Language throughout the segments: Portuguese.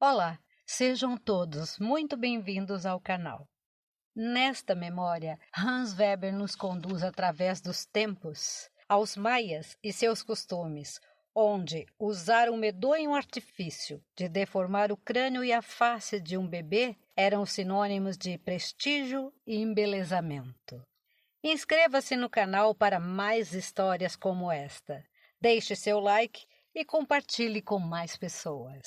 Olá, sejam todos muito bem-vindos ao canal. Nesta memória, Hans Weber nos conduz através dos tempos, aos maias e seus costumes, onde usar um medonho artifício de deformar o crânio e a face de um bebê eram sinônimos de prestígio e embelezamento. Inscreva-se no canal para mais histórias como esta. Deixe seu like e compartilhe com mais pessoas.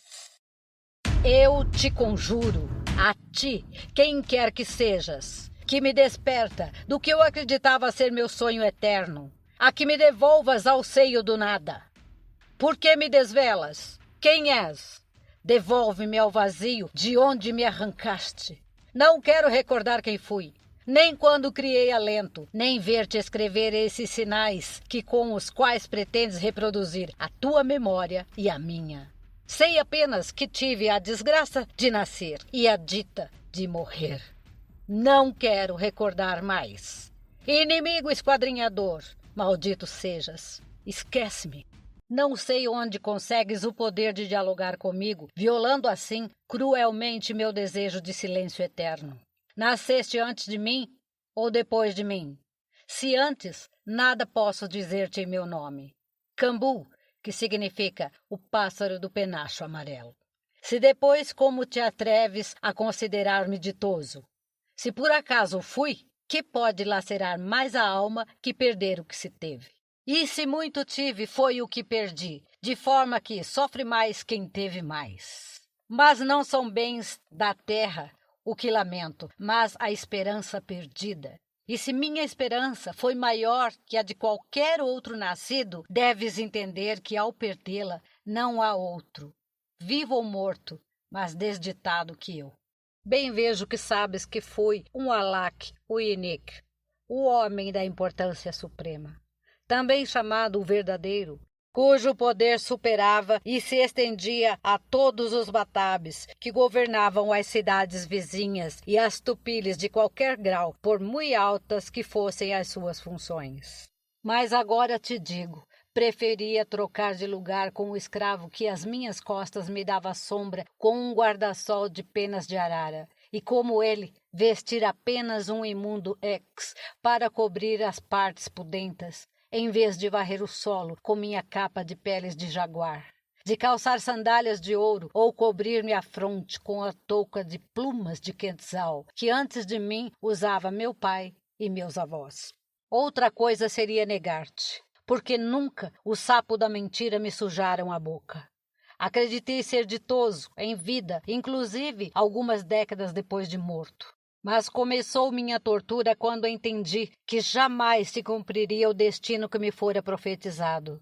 Eu te conjuro, a ti, quem quer que sejas, que me desperta do que eu acreditava ser meu sonho eterno, a que me devolvas ao seio do nada. Por que me desvelas? Quem és? Devolve-me ao vazio de onde me arrancaste. Não quero recordar quem fui, nem quando criei alento, nem ver-te escrever esses sinais com os quais pretendes reproduzir a tua memória e a minha. Sei apenas que tive a desgraça de nascer e a dita de morrer. Não quero recordar mais. Inimigo esquadrinhador, maldito sejas, esquece-me. Não sei onde consegues o poder de dialogar comigo, violando assim cruelmente meu desejo de silêncio eterno. Nasceste antes de mim ou depois de mim? Se antes, nada posso dizer-te em meu nome. Cambu, que significa o pássaro do penacho amarelo. Se depois, como te atreves a considerar-me ditoso? Se por acaso fui, que pode lacerar mais a alma que perder o que se teve? E se muito tive, foi o que perdi, de forma que sofre mais quem teve mais. Mas não são bens da terra o que lamento, mas a esperança perdida. E se minha esperança foi maior que a de qualquer outro nascido, deves entender que ao perdê-la não há outro, vivo ou morto, mas desditado que eu. Bem vejo que sabes que fui um Alak Uinik, o homem da importância suprema, também chamado o verdadeiro, cujo poder superava e se estendia a todos os batabes que governavam as cidades vizinhas e as tupilhas de qualquer grau, por muito altas que fossem as suas funções. Mas agora te digo, preferia trocar de lugar com o escravo que às minhas costas me dava sombra com um guarda-sol de penas de arara, e como ele, vestir apenas um imundo ex para cobrir as partes pudentas, em vez de varrer o solo com minha capa de peles de jaguar, de calçar sandálias de ouro ou cobrir-me a fronte com a touca de plumas de quetzal, que antes de mim usava meu pai e meus avós. Outra coisa seria negar-te, porque nunca o sapo da mentira me sujaram a boca. Acreditei ser ditoso em vida, inclusive algumas décadas depois de morto. Mas começou minha tortura quando entendi que jamais se cumpriria o destino que me fora profetizado.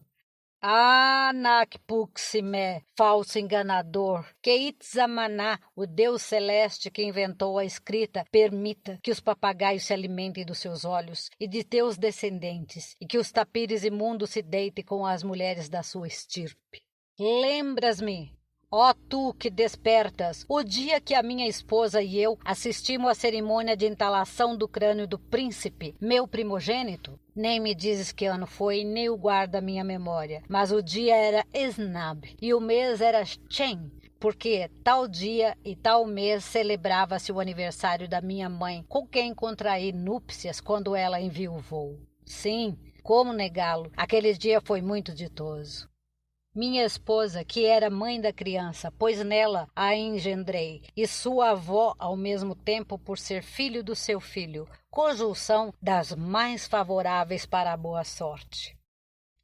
Ah, Nakpuximé, falso enganador, que Itzamaná, o Deus celeste que inventou a escrita, permita que os papagaios se alimentem dos seus olhos e de teus descendentes, e que os tapires imundos se deitem com as mulheres da sua estirpe. Lembras-me, ó tu que despertas, o dia que a minha esposa e eu assistimos à cerimônia de entalação do crânio do príncipe, meu primogênito? Nem me dizes que ano foi, nem o guarda a minha memória, mas o dia era Esnab e o mês era Chen, porque tal dia e tal mês celebrava-se o aniversário da minha mãe, com quem contraí núpcias quando ela enviuvou. Sim, como negá-lo? Aquele dia foi muito ditoso. Minha esposa, que era mãe da criança, pois nela a engendrei, e sua avó ao mesmo tempo por ser filho do seu filho, conjunção das mais favoráveis para a boa sorte.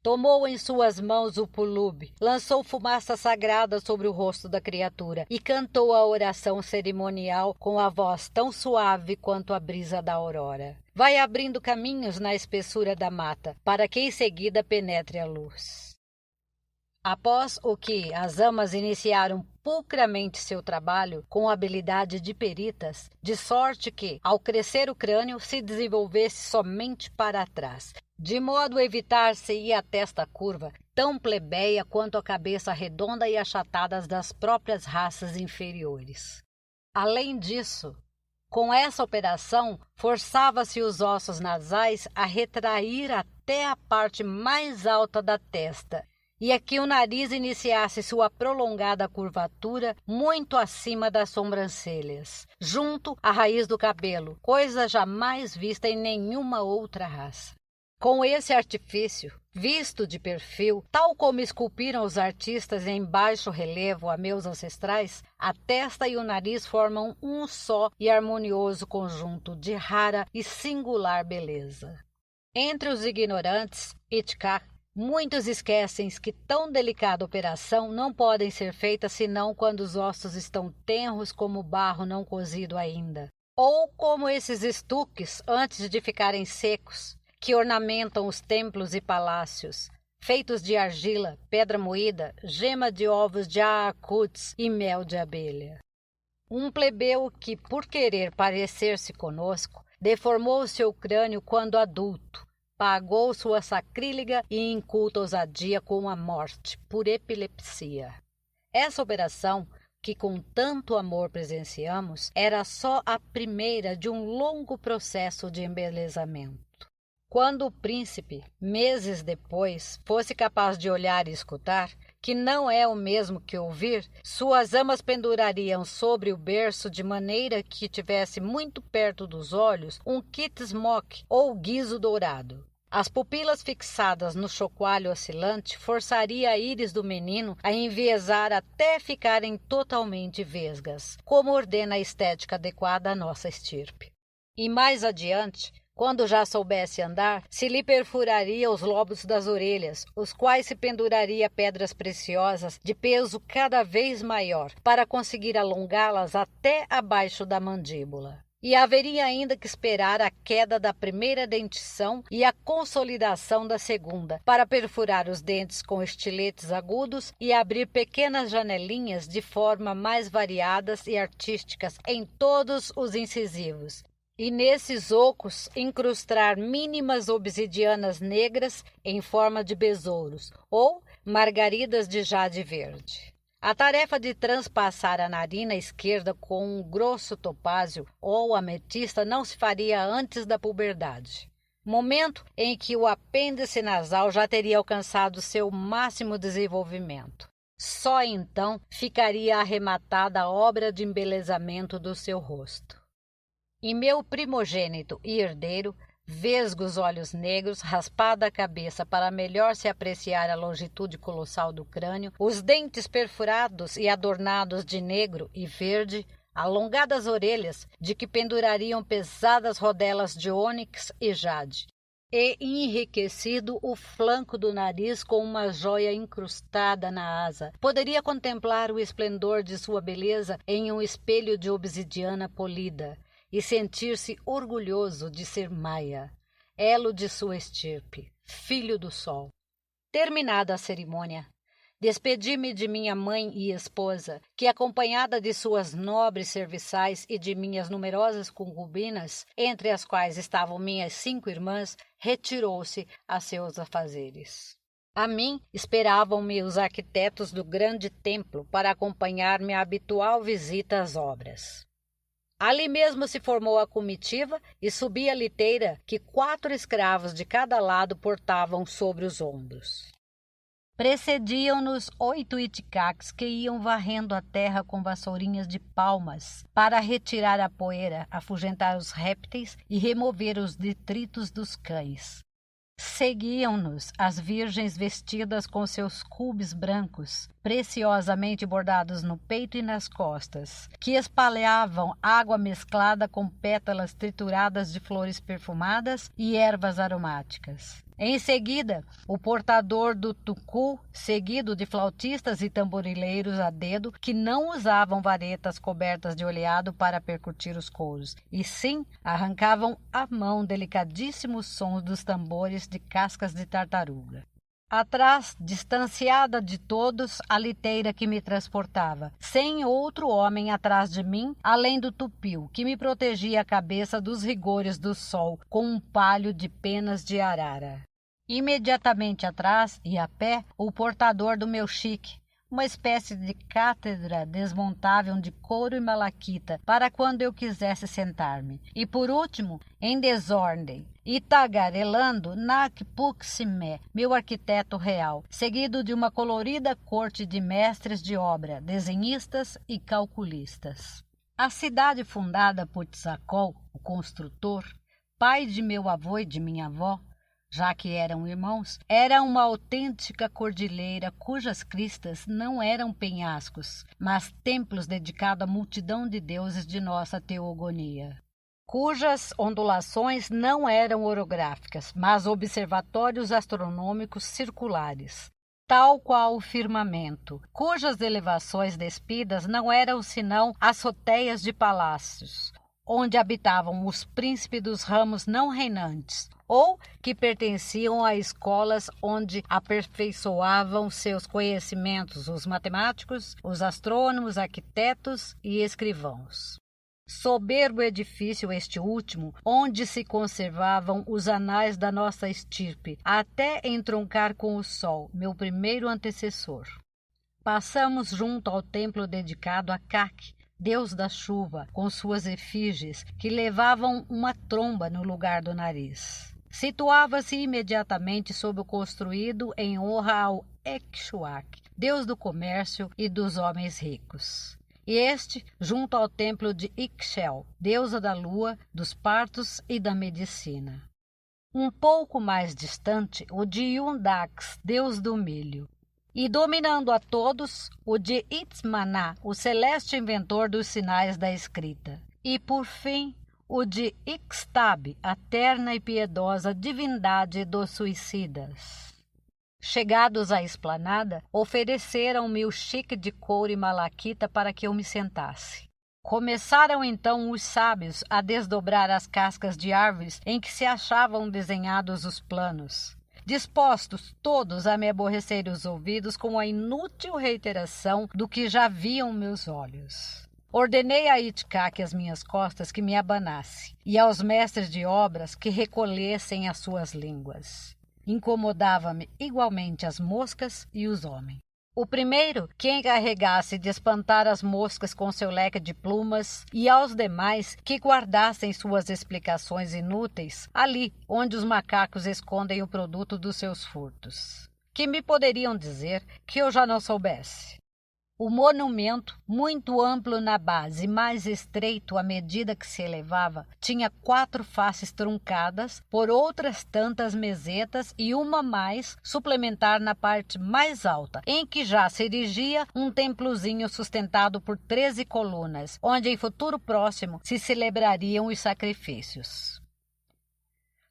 Tomou em suas mãos o pulube, lançou fumaça sagrada sobre o rosto da criatura e cantou a oração cerimonial com a voz tão suave quanto a brisa da aurora. Vai abrindo caminhos na espessura da mata, para que em seguida penetre a luz. Após o que as amas iniciaram pulcramente seu trabalho com habilidade de peritas, de sorte que, ao crescer o crânio, se desenvolvesse somente para trás, de modo a evitar-se a testa curva, tão plebeia quanto a cabeça redonda e achatada das próprias raças inferiores. Além disso, com essa operação, forçava-se os ossos nasais a retrair até a parte mais alta da testa, e que o nariz iniciasse sua prolongada curvatura muito acima das sobrancelhas, junto à raiz do cabelo, coisa jamais vista em nenhuma outra raça. Com esse artifício, visto de perfil, tal como esculpiram os artistas em baixo relevo a meus ancestrais, a testa e o nariz formam um só e harmonioso conjunto de rara e singular beleza. Entre os ignorantes, Itkak, muitos esquecem que tão delicada operação não pode ser feita senão quando os ossos estão tenros como barro não cozido ainda, ou como esses estuques antes de ficarem secos, que ornamentam os templos e palácios, feitos de argila, pedra moída, gema de ovos de aacuts e mel de abelha. Um plebeu que, por querer parecer-se conosco, deformou seu crânio quando adulto, pagou sua sacrílega e inculta ousadia com a morte por epilepsia. Essa operação, que com tanto amor presenciamos, era só a primeira de um longo processo de embelezamento. Quando o príncipe, meses depois, fosse capaz de olhar e escutar, que não é o mesmo que ouvir, suas amas pendurariam sobre o berço de maneira que tivesse muito perto dos olhos um kit smock ou guiso dourado. As pupilas fixadas no chocalho oscilante forçaria a íris do menino a enviesar até ficarem totalmente vesgas, como ordena a estética adequada à nossa estirpe. E mais adiante, quando já soubesse andar, se lhe perfuraria os lobos das orelhas, os quais se penduraria pedras preciosas de peso cada vez maior, para conseguir alongá-las até abaixo da mandíbula. E haveria ainda que esperar a queda da primeira dentição e a consolidação da segunda, para perfurar os dentes com estiletes agudos e abrir pequenas janelinhas de forma mais variadas e artísticas em todos os incisivos. E nesses ocos incrustar mínimas obsidianas negras em forma de besouros ou margaridas de jade verde. A tarefa de transpassar a narina esquerda com um grosso topázio ou ametista não se faria antes da puberdade, momento em que o apêndice nasal já teria alcançado seu máximo desenvolvimento. Só então ficaria arrematada a obra de embelezamento do seu rosto. E meu primogênito e herdeiro, vesgo os olhos negros, raspada a cabeça para melhor se apreciar a longitude colossal do crânio, os dentes perfurados e adornados de negro e verde, alongadas orelhas, de que pendurariam pesadas rodelas de ônix e jade, e enriquecido o flanco do nariz com uma joia incrustada na asa. Poderia contemplar o esplendor de sua beleza em um espelho de obsidiana polida, e sentir-se orgulhoso de ser Maia, elo de sua estirpe, filho do sol. Terminada a cerimônia, despedi-me de minha mãe e esposa, que, acompanhada de suas nobres serviçais e de minhas numerosas concubinas, entre as quais estavam minhas 5 irmãs, retirou-se a seus afazeres. A mim esperavam-me os arquitetos do grande templo para acompanhar-me à habitual visita às obras. Ali mesmo se formou a comitiva e subi a liteira que 4 escravos de cada lado portavam sobre os ombros. Precediam-nos 8 Itikacs que iam varrendo a terra com vassourinhas de palmas para retirar a poeira, afugentar os répteis e remover os detritos dos cães. Seguiam-nos as virgens vestidas com seus cubes brancos, preciosamente bordados no peito e nas costas, que espalhavam água mesclada com pétalas trituradas de flores perfumadas e ervas aromáticas. Em seguida, o portador do tucu, seguido de flautistas e tamborileiros a dedo, que não usavam varetas cobertas de oleado para percutir os couros, e sim arrancavam à mão delicadíssimos sons dos tambores de cascas de tartaruga. Atrás, distanciada de todos, a liteira que me transportava, sem outro homem atrás de mim, além do tupio, que me protegia a cabeça dos rigores do sol com um palho de penas de arara. Imediatamente atrás, e a pé, o portador do meu chique, uma espécie de cátedra desmontável de couro e malaquita para quando eu quisesse sentar-me. E por último, em desordem e tagarelando, Nakpuk-Simé, meu arquiteto real, seguido de uma colorida corte de mestres de obra, desenhistas e calculistas. A cidade fundada por Tzakol, o construtor, pai de meu avô e de minha avó, já que eram irmãos, era uma autêntica cordilheira cujas cristas não eram penhascos, mas templos dedicados à multidão de deuses de nossa teogonia, cujas ondulações não eram orográficas, mas observatórios astronômicos circulares, tal qual o firmamento, cujas elevações despidas não eram senão açoteias de palácios, onde habitavam os príncipes dos ramos não reinantes, ou que pertenciam a escolas onde aperfeiçoavam seus conhecimentos os matemáticos, os astrônomos, arquitetos e escrivãos. Soberbo edifício este último, onde se conservavam os anais da nossa estirpe, até entroncar com o sol, meu primeiro antecessor. Passamos junto ao templo dedicado a Kak, deus da chuva, com suas efígies, que levavam uma tromba no lugar do nariz. Situava-se imediatamente sob o construído em honra ao Exuak, deus do comércio e dos homens ricos. E este, junto ao templo de Ixchel, deusa da lua, dos partos e da medicina. Um pouco mais distante, o de Yundax, deus do milho. E dominando a todos, o de Itzmaná, o celeste inventor dos sinais da escrita. E, por fim, o de Ixtab, a terna e piedosa divindade dos suicidas. Chegados à esplanada, ofereceram-me o chique de couro e malaquita para que eu me sentasse. Começaram então os sábios a desdobrar as cascas de árvores em que se achavam desenhados os planos, dispostos todos a me aborrecer os ouvidos com a inútil reiteração do que já viam meus olhos. Ordenei a Itkak às minhas costas que me abanasse, e aos mestres de obras que recolhessem as suas línguas. Incomodava-me igualmente as moscas e os homens. O primeiro, que encarregasse de espantar as moscas com seu leque de plumas, e aos demais que guardassem suas explicações inúteis ali onde os macacos escondem o produto dos seus furtos. Que me poderiam dizer que eu já não soubesse? O monumento, muito amplo na base e mais estreito à medida que se elevava, tinha 4 faces truncadas por outras tantas mesetas e uma mais suplementar na parte mais alta, em que já se erigia um templozinho sustentado por 13 colunas, onde em futuro próximo se celebrariam os sacrifícios.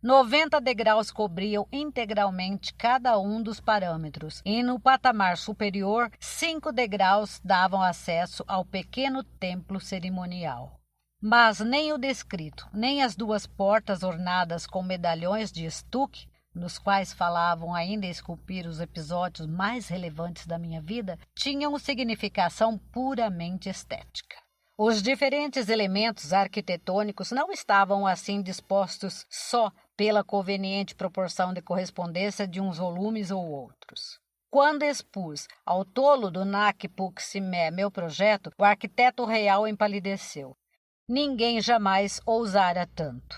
90 degraus cobriam integralmente cada um dos parâmetros, e no patamar superior, 5 degraus davam acesso ao pequeno templo cerimonial. Mas nem o descrito, nem as 2 portas ornadas com medalhões de estuque, nos quais falavam ainda esculpir os episódios mais relevantes da minha vida, tinham significação puramente estética. Os diferentes elementos arquitetônicos não estavam assim dispostos só pela conveniente proporção de correspondência de uns volumes ou outros. Quando expus ao tolo do Nakpuk-Simé meu projeto, o arquiteto real empalideceu. Ninguém jamais ousara tanto.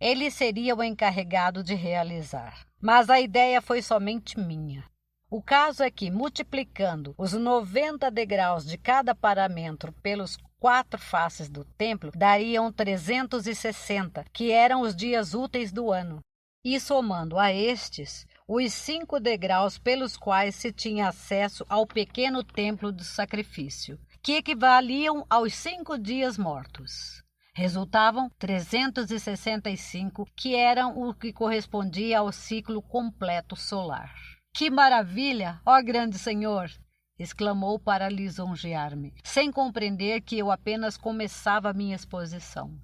Ele seria o encarregado de realizar. Mas a ideia foi somente minha. O caso é que, multiplicando os 90 degraus de cada paramento pelos 4 faces do templo, dariam 360, que eram os dias úteis do ano. E somando a estes, os 5 degraus pelos quais se tinha acesso ao pequeno templo do sacrifício, que equivaliam aos 5 dias mortos. Resultavam 365, que eram o que correspondia ao ciclo completo solar. Que maravilha, ó grande senhor! Exclamou para lisonjear-me, sem compreender que eu apenas começava a minha exposição.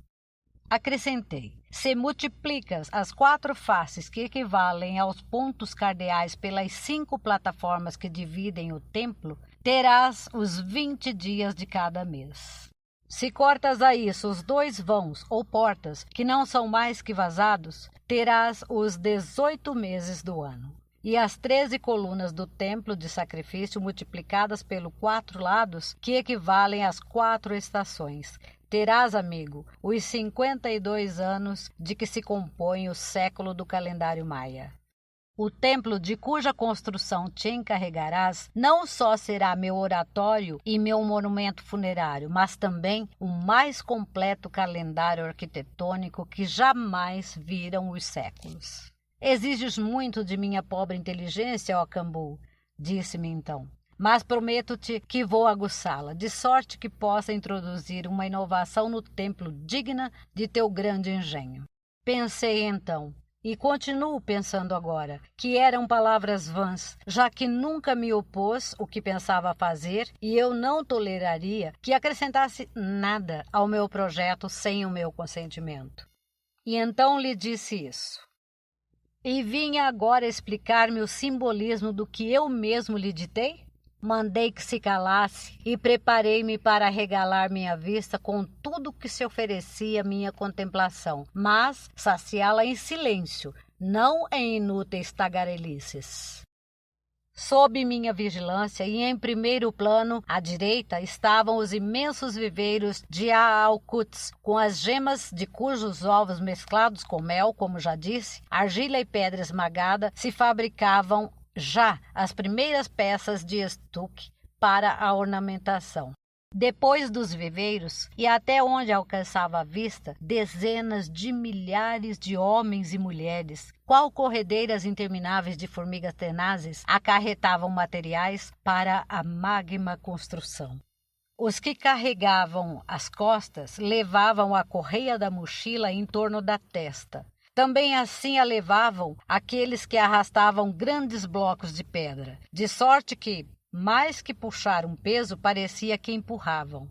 Acrescentei: se multiplicas as 4 faces que equivalem aos pontos cardeais pelas 5 plataformas que dividem o templo, terás os 20 dias de cada mês. Se cortas a isso os 2 vãos ou portas, que não são mais que vazados, terás os 18 meses do ano. e as 13 colunas do templo de sacrifício multiplicadas pelos 4 lados, que equivalem às 4 estações. Terás, amigo, os 52 anos de que se compõe o século do calendário maia. O templo de cuja construção te encarregarás não só será meu oratório e meu monumento funerário, mas também o mais completo calendário arquitetônico que jamais viram os séculos. Exiges muito de minha pobre inteligência, ó Cambu, disse-me então, mas prometo-te que vou aguçá-la, de sorte que possa introduzir uma inovação no templo digna de teu grande engenho. Pensei então, e continuo pensando agora, que eram palavras vãs, já que nunca me opôs o que pensava fazer e eu não toleraria que acrescentasse nada ao meu projeto sem o meu consentimento. E então lhe disse isso. E vinha agora explicar-me o simbolismo do que eu mesmo lhe ditei? Mandei que se calasse e preparei-me para regalar minha vista com tudo que se oferecia à minha contemplação, mas saciá-la em silêncio, não em inúteis tagarelices. Sob minha vigilância e em primeiro plano, à direita, estavam os imensos viveiros de Aalcuts, com as gemas de cujos ovos mesclados com mel, como já disse, argila e pedra esmagada, se fabricavam já as primeiras peças de estuque para a ornamentação. Depois dos viveiros, e até onde alcançava a vista, dezenas de milhares de homens e mulheres, qual corredeiras intermináveis de formigas tenazes, acarretavam materiais para a magma construção. Os que carregavam as costas levavam a correia da mochila em torno da testa. Também assim a levavam aqueles que arrastavam grandes blocos de pedra, de sorte que, mais que puxar um peso, parecia que empurravam.